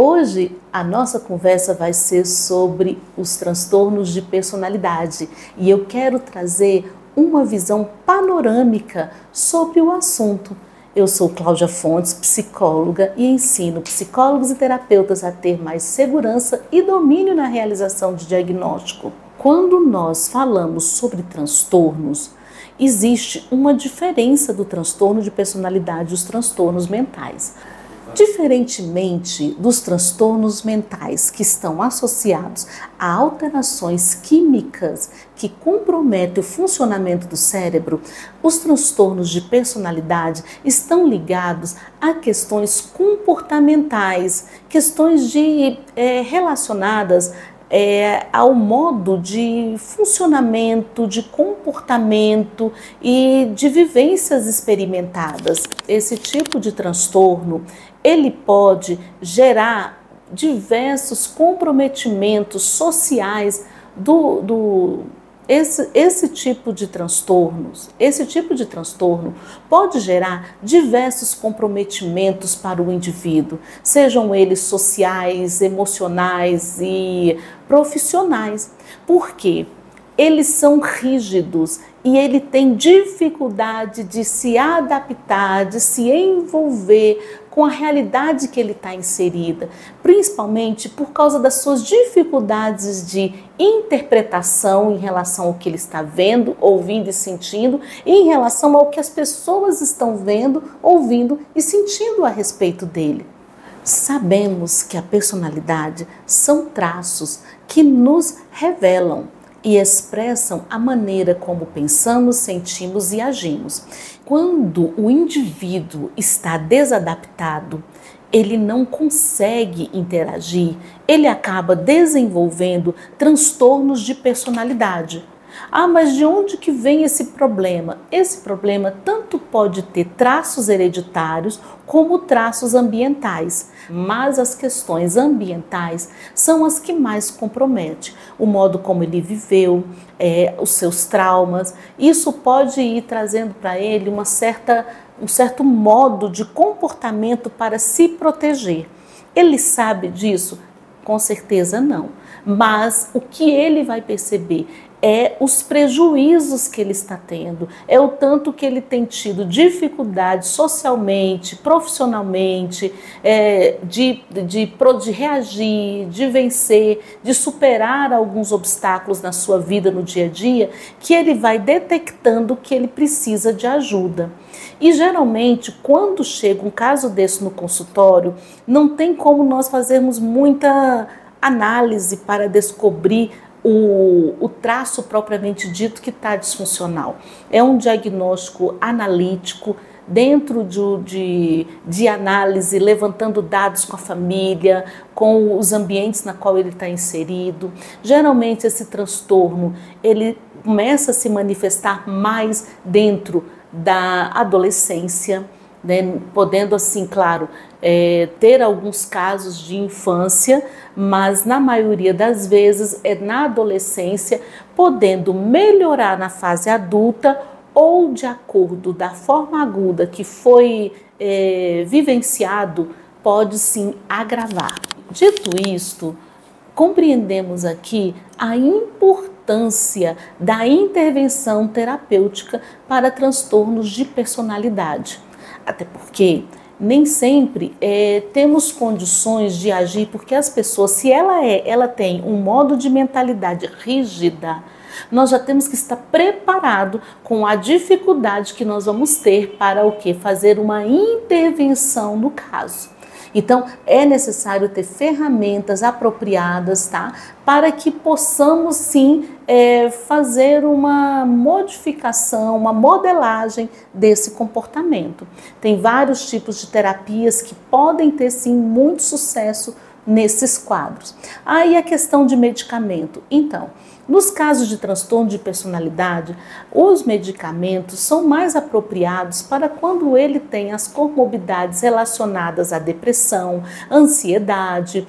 Hoje a nossa conversa vai ser sobre os transtornos de personalidade e eu quero trazer uma visão panorâmica sobre o assunto. Eu sou Cláudia Fontes, psicóloga, e ensino psicólogos e terapeutas a ter mais segurança e domínio na realização de diagnóstico. Quando nós falamos sobre transtornos, existe uma diferença do transtorno de personalidade e os transtornos mentais. Diferentemente dos transtornos mentais que estão associados a alterações químicas que comprometem o funcionamento do cérebro, os transtornos de personalidade estão ligados a questões comportamentais, questões relacionadas ao modo de funcionamento, de comportamento e de vivências experimentadas. Esse tipo de transtorno, ele pode gerar diversos comprometimentos sociais esse tipo de transtorno pode gerar diversos comprometimentos para o indivíduo, sejam eles sociais, emocionais e profissionais. Por quê? Eles são rígidos e ele tem dificuldade de se adaptar, de se envolver com a realidade que ele está inserida, principalmente por causa das suas dificuldades de interpretação em relação ao que ele está vendo, ouvindo e sentindo, e em relação ao que as pessoas estão vendo, ouvindo e sentindo a respeito dele. Sabemos que a personalidade são traços que nos revelam e expressam a maneira como pensamos, sentimos e agimos. Quando o indivíduo está desadaptado, ele não consegue interagir, ele acaba desenvolvendo transtornos de personalidade. Ah, mas de onde que vem esse problema? Esse problema tanto pode ter traços hereditários como traços ambientais, mas as questões ambientais são as que mais comprometem. O modo como ele viveu, os seus traumas, isso pode ir trazendo para ele um certo modo de comportamento para se proteger. Ele sabe disso? Com certeza não. Mas o que ele vai perceber é os prejuízos que ele está tendo, é o tanto que ele tem tido dificuldade socialmente, profissionalmente, de reagir, de vencer, de superar alguns obstáculos na sua vida no dia a dia, que ele vai detectando que ele precisa de ajuda. E geralmente, quando chega um caso desse no consultório, não tem como nós fazermos muita análise para descobrir o traço propriamente dito que está disfuncional. É um diagnóstico analítico, dentro de análise, levantando dados com a família, com os ambientes na qual ele está inserido. Geralmente esse transtorno, ele começa a se manifestar mais dentro da adolescência, né? Podendo assim, claro, ter alguns casos de infância, mas na maioria das vezes é na adolescência, podendo melhorar na fase adulta ou de acordo da forma aguda que foi vivenciado, pode sim agravar. Dito isto, compreendemos aqui a importância da intervenção terapêutica para transtornos de personalidade. Até porque nem sempre temos condições de agir, porque as pessoas, se ela tem um modo de mentalidade rígida, nós já temos que estar preparado com a dificuldade que nós vamos ter para o quê? Fazer uma intervenção no caso. Então, é necessário ter ferramentas apropriadas, tá? Para que possamos, sim, fazer uma modificação, uma modelagem desse comportamento. Tem vários tipos de terapias que podem ter, sim, muito sucesso nesses quadros. Aí a questão de medicamento. Então, nos casos de transtorno de personalidade, os medicamentos são mais apropriados para quando ele tem as comorbidades relacionadas à depressão, ansiedade,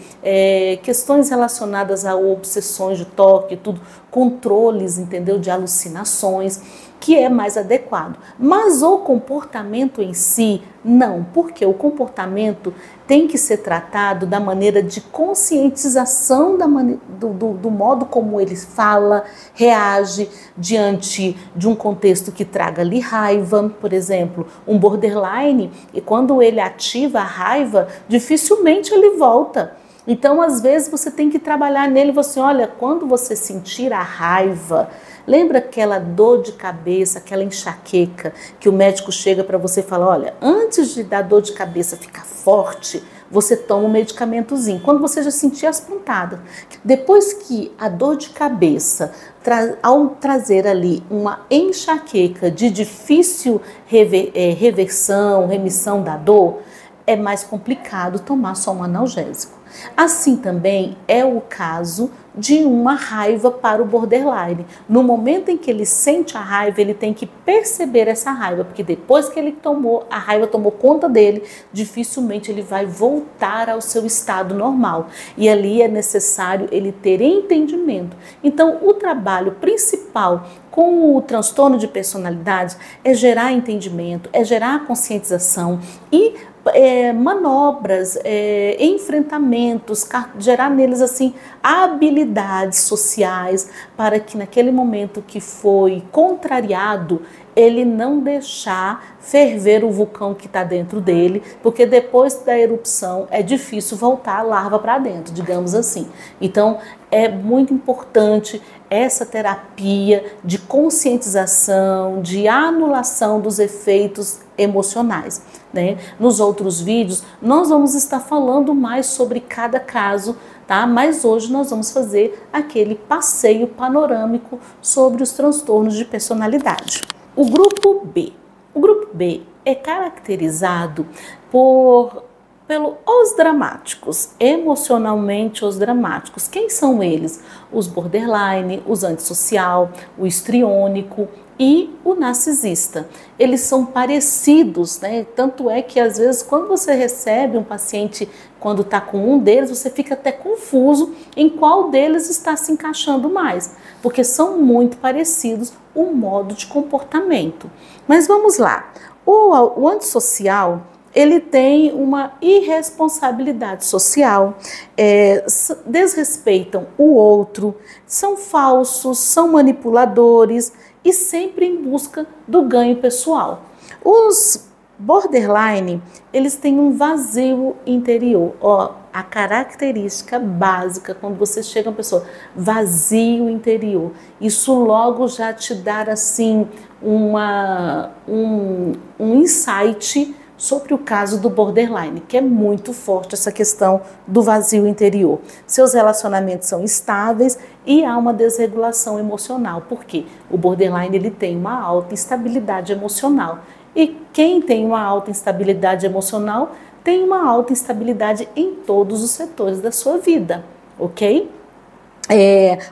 questões relacionadas a obsessões de toque, tudo, controles, entendeu, de alucinações, que é mais adequado. Mas o comportamento em si, não, porque o comportamento tem que ser tratado da maneira de conscientização do modo como ele fala, reage diante de um contexto que traga-lhe raiva. Por exemplo, um borderline, e quando ele ativa a raiva, dificilmente ele volta. Então, às vezes, você tem que trabalhar nele. Você, olha, quando você sentir a raiva, lembra aquela dor de cabeça, aquela enxaqueca, que o médico chega para você e fala, olha, antes de dar dor de cabeça ficar forte, você toma um medicamentozinho. Quando você já sentir as pontadas. Depois que a dor de cabeça, ao trazer ali uma enxaqueca de difícil reversão, remissão da dor, é mais complicado tomar só um analgésico. Assim também é o caso de uma raiva para o borderline. No momento em que ele sente a raiva, ele tem que perceber essa raiva, porque depois que ele tomou, a raiva tomou conta dele, dificilmente ele vai voltar ao seu estado normal. E ali é necessário ele ter entendimento. Então, o trabalho principal com o transtorno de personalidade é gerar entendimento, é gerar conscientização e manobras, enfrentamentos, gerar neles assim habilidades sociais para que naquele momento que foi contrariado, ele não deixar ferver o vulcão que está dentro dele, porque depois da erupção é difícil voltar a larva para dentro, digamos assim. Então é muito importante essa terapia de conscientização, de anulação dos efeitos emocionais, né? Nos outros vídeos nós vamos estar falando mais sobre cada caso, tá? Mas hoje nós vamos fazer aquele passeio panorâmico sobre os transtornos de personalidade. O grupo B. O grupo B é caracterizado os dramáticos, emocionalmente os dramáticos. Quem são eles? Os borderline, os antissocial, o histriônico e o narcisista. Eles são parecidos, né? Tanto é que às vezes quando você recebe um paciente, quando está com um deles, você fica até confuso em qual deles está se encaixando mais, porque são muito parecidos o modo de comportamento. Mas vamos lá, o antissocial, ele tem uma irresponsabilidade social, desrespeitam o outro, são falsos, são manipuladores e sempre em busca do ganho pessoal. Os borderline, eles têm um vazio interior. A característica básica, quando você chega a uma pessoa, vazio interior. Isso logo já te dá assim um insight sobre o caso do borderline, que é muito forte essa questão do vazio interior. Seus relacionamentos são instáveis e há uma desregulação emocional. Por quê? O borderline ele tem uma alta instabilidade emocional. E quem tem uma alta instabilidade emocional tem uma alta instabilidade em todos os setores da sua vida, ok?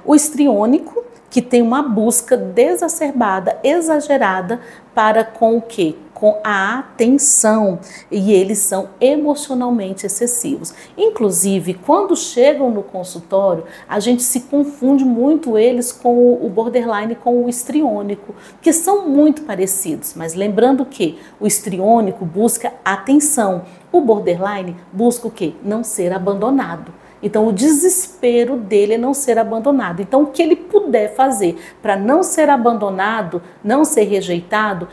O histriônico, que tem uma busca desacerbada, exagerada para com o quê? Com a atenção, e eles são emocionalmente excessivos. Inclusive, quando chegam no consultório, a gente se confunde muito eles com o borderline, com o histriônico, que são muito parecidos, mas lembrando que o histriônico busca atenção, o borderline busca o quê? Não ser abandonado. Então, o desespero dele é não ser abandonado. Então, o que ele puder fazer para não ser abandonado, não ser rejeitado,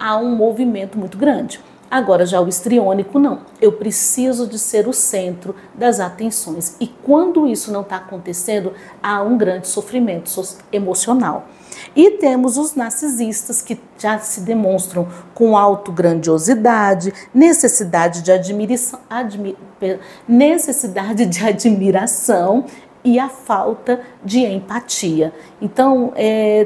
há um movimento muito grande. Agora, já o histriônico, não. Eu preciso de ser o centro das atenções. E quando isso não está acontecendo, há um grande sofrimento emocional. E temos os narcisistas, que já se demonstram com autograndiosidade, necessidade de admiração e a falta de empatia. Então,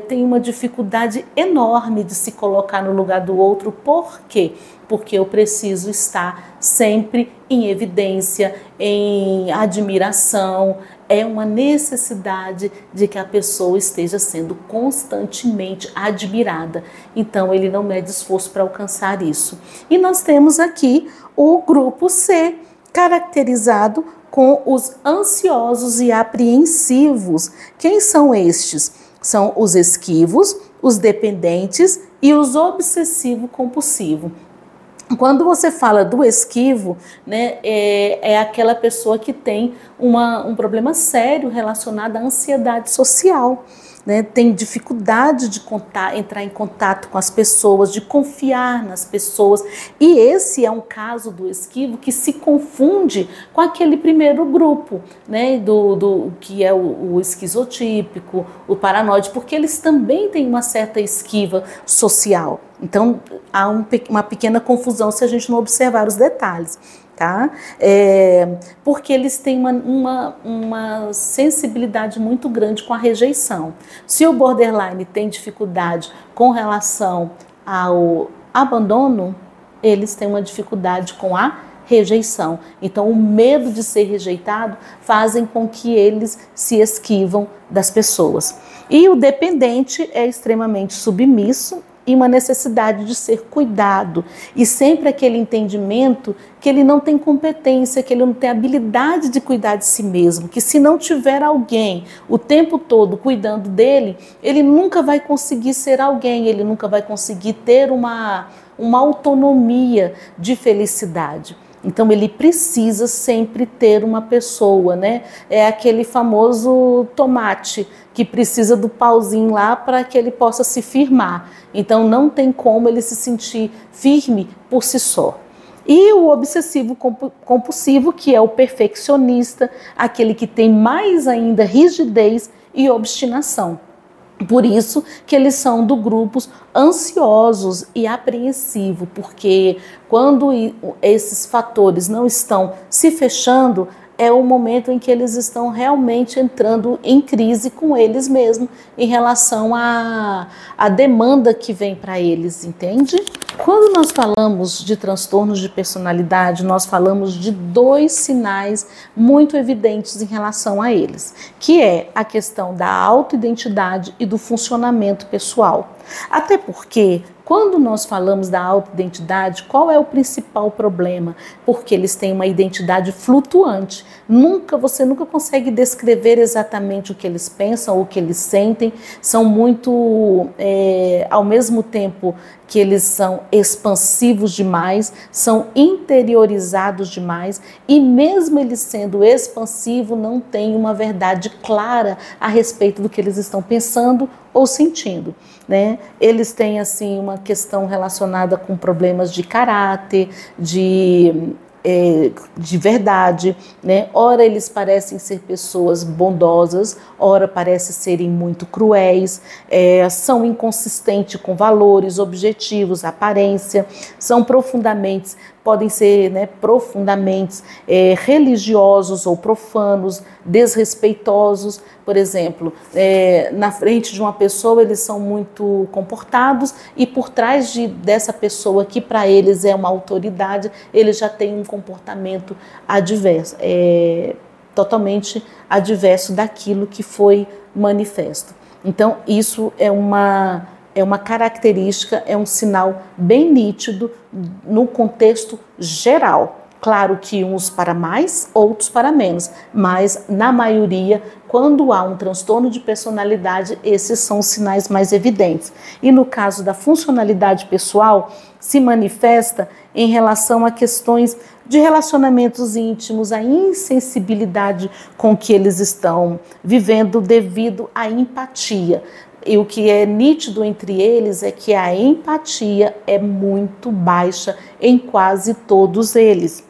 tem uma dificuldade enorme de se colocar no lugar do outro. Por quê? Porque eu preciso estar sempre em evidência, em admiração. É uma necessidade de que a pessoa esteja sendo constantemente admirada. Então, ele não mede esforço para alcançar isso. E nós temos aqui o grupo C, caracterizado com os ansiosos e apreensivos. Quem são estes? São os esquivos, os dependentes e os obsessivo-compulsivo. Quando você fala do esquivo, né, é aquela pessoa que tem um problema sério relacionado à ansiedade social, né, tem dificuldade de entrar em contato com as pessoas, de confiar nas pessoas. E esse é um caso do esquivo que se confunde com aquele primeiro grupo, né, que é o esquizotípico, o paranoide, porque eles também têm uma certa esquiva social. Então, há uma pequena confusão se a gente não observar os detalhes. Tá? Porque eles têm uma sensibilidade muito grande com a rejeição. Se o borderline tem dificuldade com relação ao abandono, eles têm uma dificuldade com a rejeição. Então, o medo de ser rejeitado fazem com que eles se esquivam das pessoas. E o dependente é extremamente submisso e uma necessidade de ser cuidado, e sempre aquele entendimento que ele não tem competência, que ele não tem habilidade de cuidar de si mesmo, que se não tiver alguém o tempo todo cuidando dele, ele nunca vai conseguir ser alguém, ele nunca vai conseguir ter uma autonomia de felicidade. Então ele precisa sempre ter uma pessoa, né? É aquele famoso tomate que precisa do pauzinho lá para que ele possa se firmar. Então não tem como ele se sentir firme por si só. E o obsessivo compulsivo, que é o perfeccionista, aquele que tem mais ainda rigidez e obstinação. Por isso que eles são do grupos ansiosos e apreensivos, porque quando esses fatores não estão se fechando, é o momento em que eles estão realmente entrando em crise com eles mesmos em relação à demanda que vem para eles, entende? Quando nós falamos de transtornos de personalidade, nós falamos de dois sinais muito evidentes em relação a eles, que é a questão da autoidentidade e do funcionamento pessoal. Até porque, quando nós falamos da autoidentidade, qual é o principal problema? Porque eles têm uma identidade flutuante. Você nunca consegue descrever exatamente o que eles pensam ou o que eles sentem. São muito, ao mesmo tempo que eles são expansivos demais, são interiorizados demais, e mesmo eles sendo expansivos, não tem uma verdade clara a respeito do que eles estão pensando ou sentindo, né? Eles têm assim uma questão relacionada com problemas de caráter, de verdade, né? Ora eles parecem ser pessoas bondosas, ora parecem serem muito cruéis, são inconsistentes com valores, objetivos, aparência, são podem ser, né, profundamente religiosos ou profanos, desrespeitosos. Por exemplo, na frente de uma pessoa eles são muito comportados, e por trás dessa pessoa que para eles é uma autoridade, eles já têm um comportamento adverso, totalmente adverso daquilo que foi manifesto. Então isso é uma característica, é um sinal bem nítido no contexto geral. Claro que uns para mais, outros para menos, mas na maioria, quando há um transtorno de personalidade, esses são os sinais mais evidentes. E no caso da funcionalidade pessoal, se manifesta em relação a questões de relacionamentos íntimos, a insensibilidade com que eles estão vivendo devido à empatia. E o que é nítido entre eles é que a empatia é muito baixa em quase todos eles.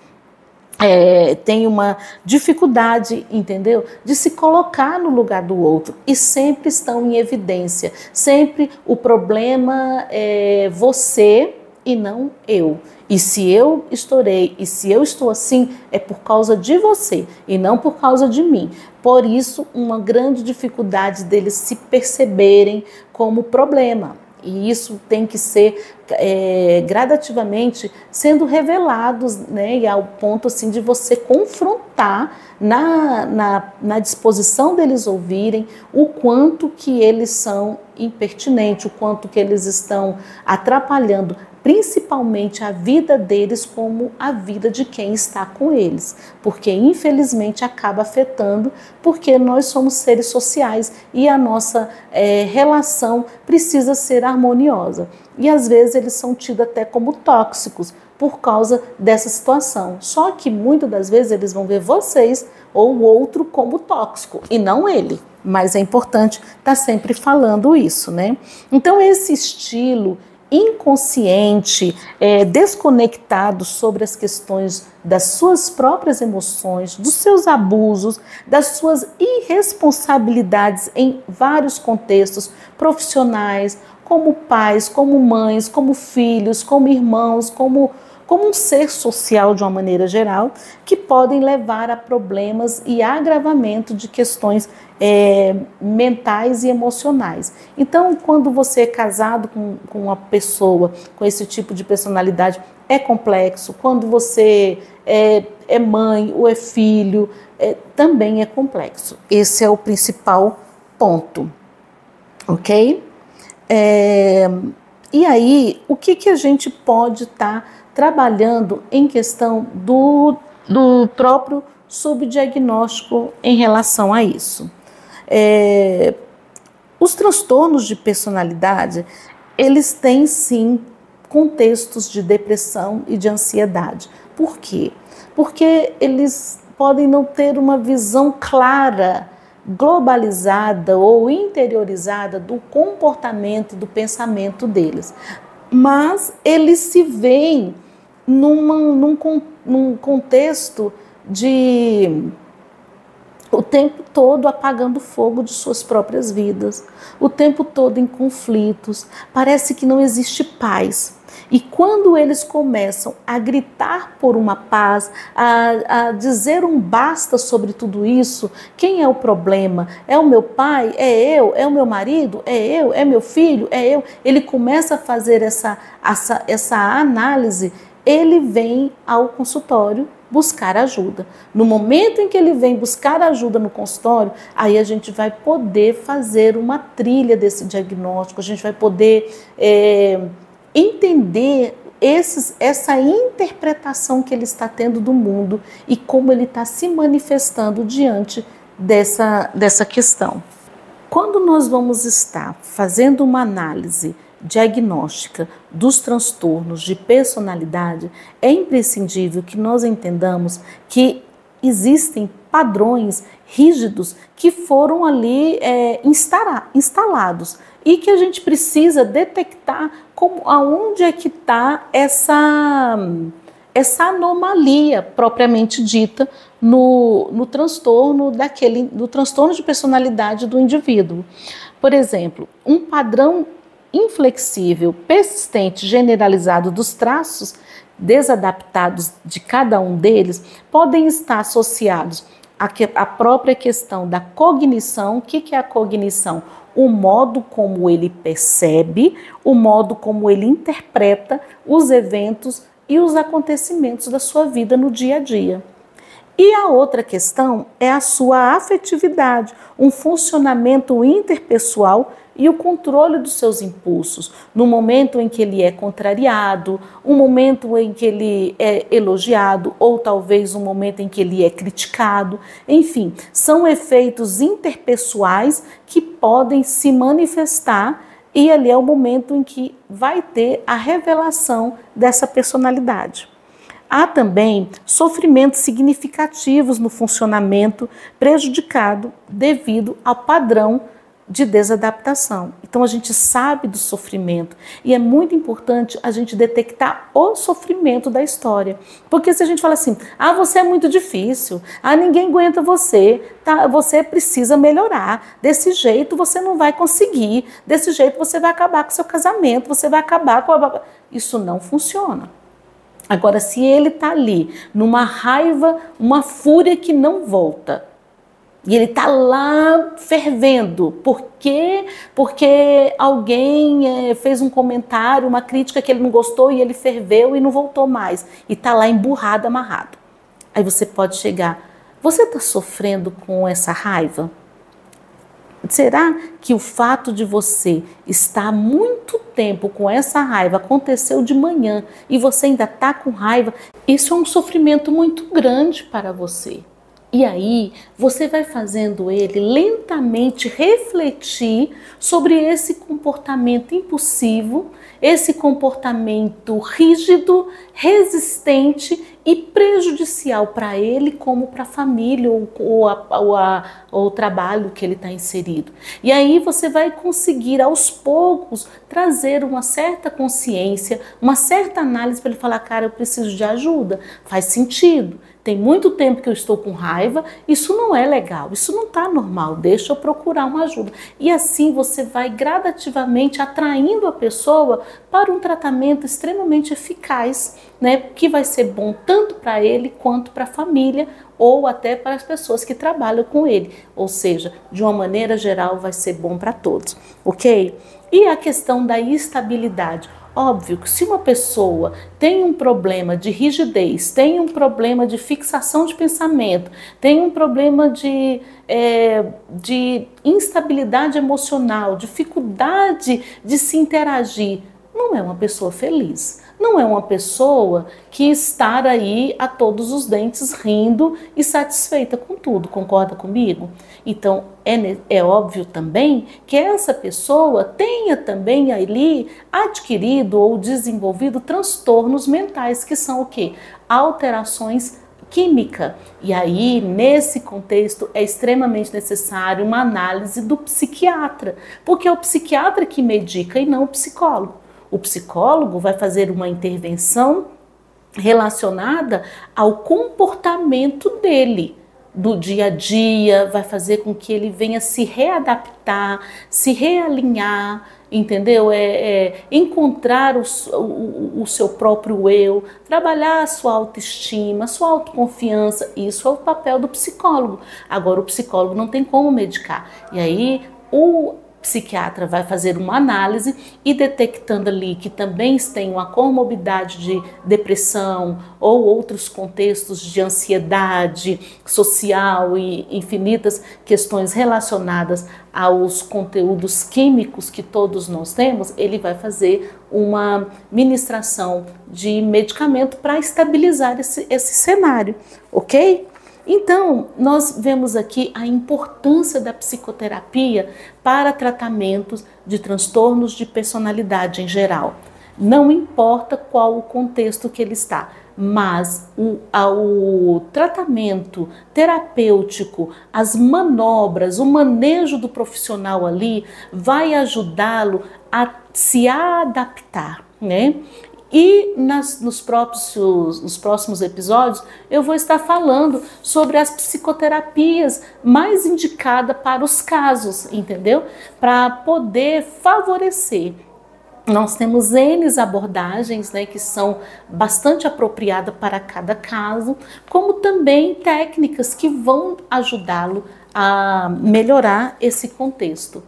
Tem uma dificuldade, entendeu? De se colocar no lugar do outro, e sempre estão em evidência. Sempre o problema é você e não eu. E se eu estourei, e se eu estou assim, é por causa de você e não por causa de mim. Por isso, uma grande dificuldade deles se perceberem como problema. E isso tem que ser gradativamente sendo revelados, né, e ao ponto assim, de você confrontar na disposição deles ouvirem o quanto que eles são impertinentes, o quanto que eles estão atrapalhando principalmente a vida deles como a vida de quem está com eles, porque infelizmente acaba afetando, porque nós somos seres sociais e a nossa relação precisa ser harmoniosa. E às vezes eles são tidos até como tóxicos por causa dessa situação. Só que muitas das vezes eles vão ver vocês ou o outro como tóxico e não ele. Mas é importante estar sempre falando isso, né? Então esse estilo inconsciente, desconectado sobre as questões das suas próprias emoções, dos seus abusos, das suas irresponsabilidades em vários contextos profissionais, como pais, como mães, como filhos, como irmãos, como um ser social de uma maneira geral, que podem levar a problemas e agravamento de questões mentais e emocionais. Então, quando você é casado com uma pessoa com esse tipo de personalidade, é complexo. Quando você é mãe ou é filho, também é complexo. Esse é o principal ponto, ok? E aí, o que a gente pode estar trabalhando em questão do próprio subdiagnóstico em relação a isso? Os transtornos de personalidade, eles têm sim contextos de depressão e de ansiedade. Por quê? Porque eles podem não ter uma visão clara, globalizada ou interiorizada do comportamento, do pensamento deles. Mas eles se veem num contexto de o tempo todo apagando fogo de suas próprias vidas, o tempo todo em conflitos, parece que não existe paz. E quando eles começam a gritar por uma paz, a dizer um basta sobre tudo isso, quem é o problema? É o meu pai? É eu? É o meu marido? É eu? É meu filho? É eu? Ele começa a fazer essa análise, ele vem ao consultório buscar ajuda. No momento em que ele vem buscar ajuda no consultório, aí a gente vai poder fazer uma trilha desse diagnóstico, a gente vai poder entender essa interpretação que ele está tendo do mundo e como ele está se manifestando diante dessa questão. Quando nós vamos estar fazendo uma análise diagnóstica dos transtornos de personalidade, é imprescindível que nós entendamos que existem padrões rígidos que foram ali instalados e que a gente precisa detectar aonde é que está essa anomalia propriamente dita no transtorno do transtorno de personalidade do indivíduo. Por exemplo, um padrão inflexível, persistente, generalizado dos traços desadaptados de cada um deles podem estar associados à própria questão da cognição. O que é a cognição? O modo como ele percebe, o modo como ele interpreta os eventos e os acontecimentos da sua vida no dia a dia. E a outra questão é a sua afetividade, um funcionamento interpessoal e o controle dos seus impulsos, no momento em que ele é contrariado, um momento em que ele é elogiado ou talvez um momento em que ele é criticado. Enfim, são efeitos interpessoais que podem se manifestar e ali é o momento em que vai ter a revelação dessa personalidade. Há também sofrimentos significativos no funcionamento prejudicado devido ao padrão de desadaptação. Então a gente sabe do sofrimento e é muito importante a gente detectar o sofrimento da história. Porque se a gente fala assim, você é muito difícil, ninguém aguenta você, tá? Você precisa melhorar, desse jeito você não vai conseguir, desse jeito você vai acabar com o seu casamento, você vai acabar com a... Isso não funciona. Agora, se ele está ali numa raiva, uma fúria que não volta, e ele está lá fervendo, por quê? Porque alguém fez um comentário, uma crítica que ele não gostou e ele ferveu e não voltou mais, e está lá emburrado, amarrado. Aí você pode chegar, você está sofrendo com essa raiva? Será que o fato de você estar muito tempo com essa raiva aconteceu de manhã e você ainda está com raiva? Isso é um sofrimento muito grande para você. E aí você vai fazendo ele lentamente refletir sobre esse comportamento impulsivo, esse comportamento rígido, resistente e prejudicial para ele como para a família ou o trabalho que ele está inserido. E aí você vai conseguir aos poucos trazer uma certa consciência, uma certa análise para ele falar, cara, eu preciso de ajuda, faz sentido. Tem muito tempo que eu estou com raiva, isso não é legal, isso não está normal, deixa eu procurar uma ajuda. E assim você vai gradativamente atraindo a pessoa para um tratamento extremamente eficaz, né, que vai ser bom tanto para ele quanto para a família ou até para as pessoas que trabalham com ele. Ou seja, de uma maneira geral vai ser bom para todos, ok? E a questão da estabilidade. Óbvio que se uma pessoa tem um problema de rigidez, tem um problema de fixação de pensamento, tem um problema de instabilidade emocional, dificuldade de se interagir, não é uma pessoa feliz. Não é uma pessoa que está aí a todos os dentes rindo e satisfeita com tudo, concorda comigo? Então é óbvio também que essa pessoa tenha também ali adquirido ou desenvolvido transtornos mentais, que são o quê? Alterações química. E aí, nesse contexto, é extremamente necessário uma análise do psiquiatra, porque é o psiquiatra que medica e não o psicólogo. O psicólogo vai fazer uma intervenção relacionada ao comportamento dele, do dia a dia, vai fazer com que ele venha se readaptar, se realinhar, entendeu? Encontrar o seu próprio eu, trabalhar a sua autoestima, a sua autoconfiança. Isso é o papel do psicólogo. Agora, o psicólogo não tem como medicar. E aí, o psiquiatra vai fazer uma análise e detectando ali que também tem uma comorbidade de depressão ou outros contextos de ansiedade social e infinitas questões relacionadas aos conteúdos químicos que todos nós temos, ele vai fazer uma ministração de medicamento para estabilizar esse cenário, ok? Então, nós vemos aqui a importância da psicoterapia para tratamentos de transtornos de personalidade em geral. Não importa qual o contexto que ele está, mas o tratamento terapêutico, as manobras, o manejo do profissional ali vai ajudá-lo a se adaptar, né? E nos próximos episódios eu vou estar falando sobre as psicoterapias mais indicadas para os casos, entendeu? Para poder favorecer. Nós temos N abordagens, né, que são bastante apropriadas para cada caso, como também técnicas que vão ajudá-lo a melhorar esse contexto.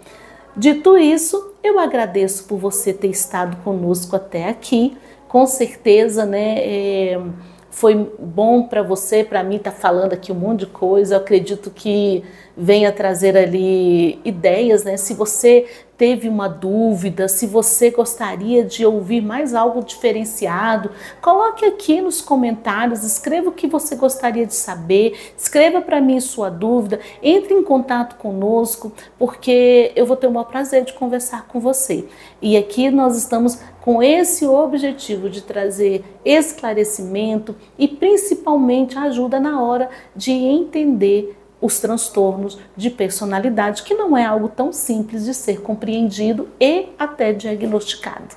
Dito isso, eu agradeço por você ter estado conosco até aqui. Com certeza, né, foi bom para você, para mim estar falando aqui um monte de coisa. Eu acredito que venha trazer ali ideias, né? Se você teve uma dúvida, se você gostaria de ouvir mais algo diferenciado, coloque aqui nos comentários, escreva o que você gostaria de saber, escreva para mim sua dúvida, entre em contato conosco, porque eu vou ter o maior prazer de conversar com você. E aqui nós estamos com esse objetivo de trazer esclarecimento e principalmente ajuda na hora de entender os transtornos de personalidade, que não é algo tão simples de ser compreendido e até diagnosticado.